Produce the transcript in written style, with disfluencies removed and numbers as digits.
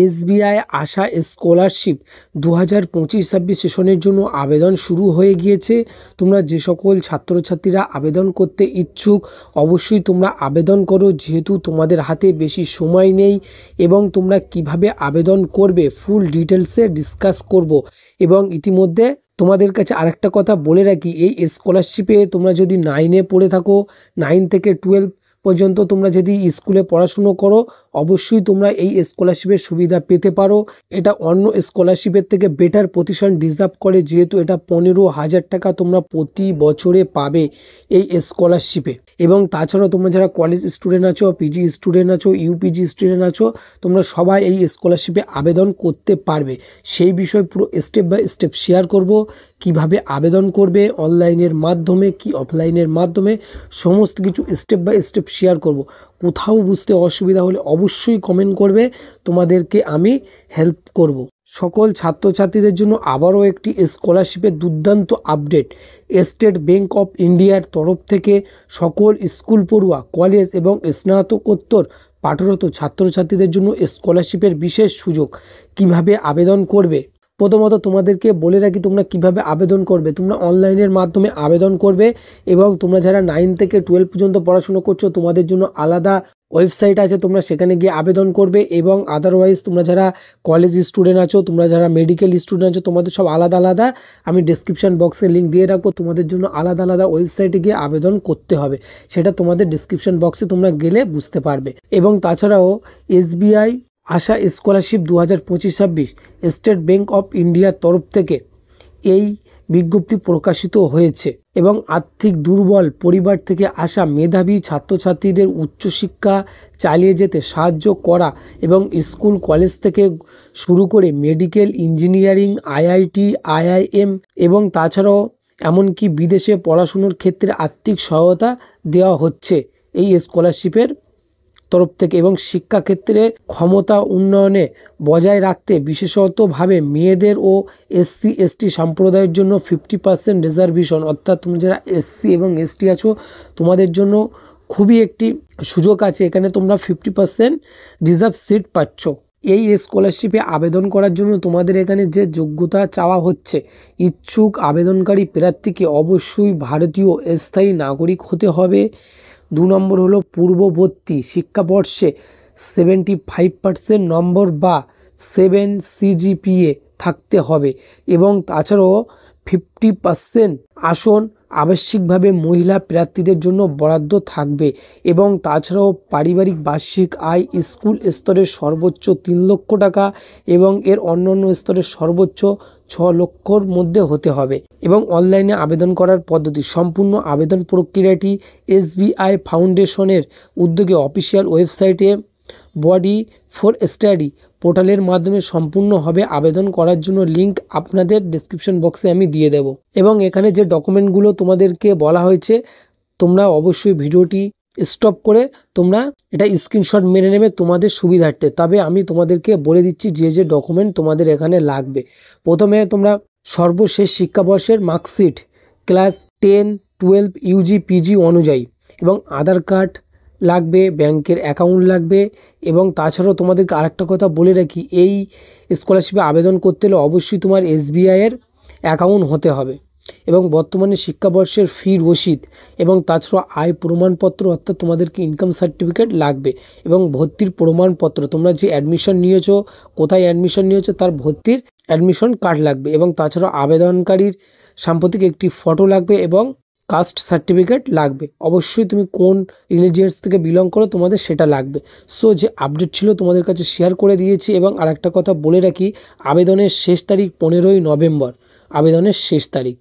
SBI আশা scholarship 2025-26 সেশনের জন্য আবেদন শুরু হয়ে গিয়েছে। তোমরা যে সকল ছাত্রছাত্রীরা আবেদন করতে ইচ্ছুক অবশ্যই তোমরা আবেদন করো, যেহেতু তোমাদের হাতে বেশি সময় নেই। এবং তোমরা কিভাবে আবেদন করবে ফুল ডিটেলসে ডিসকাস করব। এবং ইতিমধ্যে তোমাদের কাছে আরেকটা কথা বলে রাখি, এই স্কলারশিপে তোমরা যদি 9-এ পড়ে থাকো, 9 থেকে 12 পর্যন্ত তোমরা যদি স্কুলে পড়াশুনো করো অবশ্যই তোমরা এই স্কলারশিপের সুবিধা পেতে পারো। এটা অন্য স্কলারশিপের থেকে বেটার পজিশন ডিজার্ভ করে, যেহেতু এটা 15,000 টাকা তোমরা প্রতি বছরে পাবে এই স্কলারশিপে। এবং তাছাড়াও তোমরা যারা কলেজ স্টুডেন্ট আছো, পিজি স্টুডেন্ট আছো, ইউপিজি স্টুডেন্ট আছো, তোমরা সবাই এই স্কলারশিপে আবেদন করতে পারবে। সেই বিষয় পুরো স্টেপ বাই স্টেপ শেয়ার করব, কিভাবে আবেদন করবে, অনলাইনের মাধ্যমে কি অফলাইনের মাধ্যমে, সমস্ত কিছু স্টেপ বাই স্টেপ শেয়ার করব। কোথাও বুঝতে অসুবিধা হলে অবশ্যই কমেন্ট করবে, তোমাদেরকে আমি হেল্প করব। সকল ছাত্রছাত্রীদের জন্য আবারও একটি স্কলারশিপের দুর্দান্ত আপডেট। স্টেট ব্যাংক অফ ইন্ডিয়ার তরফ থেকে সকল স্কুল পড়ুয়া, কলেজ এবং স্নাতকোত্তর পাঠরত ছাত্রছাত্রীদের জন্য স্কলারশিপের বিশেষ সুযোগ। কিভাবে আবেদন করবে প্রথমত তোমাদেরকে বলে রাখি, তোমরা কিভাবে আবেদন করবে। তোমরা অনলাইনের মাধ্যমে আবেদন করবে এবং তোমরা যারা 9 থেকে 12 পর্যন্ত পড়াশুনো করছো তোমাদের জন্য আলাদা ওয়েবসাইট আছে, তোমরা সেখানে গিয়ে আবেদন করবে। এবং আদারওয়াইজ তোমরা যারা কলেজ স্টুডেন্ট আছো, তোমরা যারা মেডিকেল স্টুডেন্ট আছো, তোমাদের সব আলাদা আলাদা আমি ডেসক্রিপশন বক্সে লিঙ্ক দিয়ে রাখবো। তোমাদের জন্য আলাদা আলাদা ওয়েবসাইটে গিয়ে আবেদন করতে হবে, সেটা তোমাদের ডেসক্রিপশন বক্সে তোমরা গেলে বুঝতে পারবে। এবং তাছাড়াও SBI Asha scholarship 2025-26 state bank of ইন্ডিয়ার তরফ থেকে এই বিজ্ঞপ্তি প্রকাশিত হয়েছে। এবং আর্থিক দুর্বল পরিবার থেকে আসা মেধাবী ছাত্রছাত্রীদের উচ্চশিক্ষা চালিয়ে যেতে সাহায্য করা এবং স্কুল কলেজ থেকে শুরু করে মেডিকেল, ইঞ্জিনিয়ারিং, আইআইটি, আইআইএম এবং তাছাড়াও এমনকি বিদেশে পড়াশুনোর ক্ষেত্রে আর্থিক সহায়তা দেওয়া হচ্ছে এই স্কলারশিপের তরফ থেকে। এবং শিক্ষাক্ষেত্রে ক্ষমতা উন্নয়নে বজায় রাখতে বিশেষতভাবে মেয়েদের ও এসসি এসটি সম্প্রদায়ের জন্য 50% রিজার্ভেশন, অর্থাৎ তুমি যারা এসসি এবং এসটি আছো তোমাদের জন্য খুবই একটি সুযোগ আছে, এখানে তোমরা 50% রিজার্ভ সিট পাচ্ছ। এই স্কলারশিপে আবেদন করার জন্য তোমাদের এখানে যে যোগ্যতা চাওয়া হচ্ছে, ইচ্ছুক আবেদনকারী প্রার্থীকে অবশ্যই ভারতীয় স্থায়ী নাগরিক হতে হবে। 2 নম্বর হলো পূর্ববর্তী শিক্ষাবর্ষে 75% নম্বর বা 7 CGPA থাকতে হবে। এবং তাছাড়াও 50% আসন আবশ্যিকভাবে মহিলা প্রার্থীদের জন্য বরাদ্দ থাকবে। এবং তাছাড়াও পারিবারিক বার্ষিক আয় স্কুল স্তরের সর্বোচ্চ 3 লক্ষ টাকা এবং এর অন্যান্য স্তরের সর্বোচ্চ 6 লক্ষর মধ্যে হতে হবে। এবং অনলাইনে আবেদন করার পদ্ধতি, সম্পূর্ণ আবেদন প্রক্রিয়াটি এসবিআই ফাউন্ডেশনের উদ্যোগে অফিসিয়াল ওয়েবসাইটে বডি ফর স্টাডি পোর্টালের মাধ্যমে সম্পূর্ণ হবে। আবেদন করার জন্য লিঙ্ক আপনাদের ডেসক্রিপশন বক্সে আমি দিয়ে দেব। এবং এখানে যে ডকুমেন্টগুলো তোমাদেরকে বলা হয়েছে তোমরা অবশ্যই ভিডিওটি স্টপ করে তোমরা এটা স্ক্রিনশট মেরে নেবে তোমাদের সুবিধার্থে। তবে আমি তোমাদেরকে বলে দিচ্ছি যে যে ডকুমেন্ট তোমাদের এখানে লাগবে। প্রথমে তোমরা সর্বশেষ শিক্ষাবর্ষের মার্কশিট ক্লাস 10, 12, ইউজি, পিজি অনুযায়ী, এবং আধার কার্ড লাগবে, ব্যাংকের অ্যাকাউন্ট লাগবে। এবং তাছাড়াও তোমাদেরকে আরেকটা কথা বলে রাখি, এই স্কলারশিপে আবেদন করতে হলে অবশ্যই তোমার এসবিআইয়ের অ্যাকাউন্ট হতে হবে। এবং বর্তমানে শিক্ষাবর্ষের ফি রসিদ এবং তাছাড়া আয় প্রমাণপত্র, অর্থাৎ তোমাদেরকে ইনকাম সার্টিফিকেট লাগবে। এবং ভর্তির প্রমাণপত্র, তোমরা যে অ্যাডমিশন নিয়েছো, কোথায় অ্যাডমিশন নিয়েছো তার ভর্তির অ্যাডমিশন কার্ড লাগবে। এবং তাছাড়া আবেদনকারীর সাম্প্রতিক একটি ফটো লাগবে এবং কাস্ট সার্টিফিকেট লাগবে। অবশ্যই তুমি কোন রিলিজিয়াস থেকে বিলং করো তোমাদের সেটা লাগবে। সো যে আপডেট ছিল তোমাদের কাছে শেয়ার করে দিয়েছি। এবং আরেকটা কথা বলে রাখি, আবেদনের শেষ তারিখ 15ই নভেম্বর, আবেদনের শেষ তারিখ।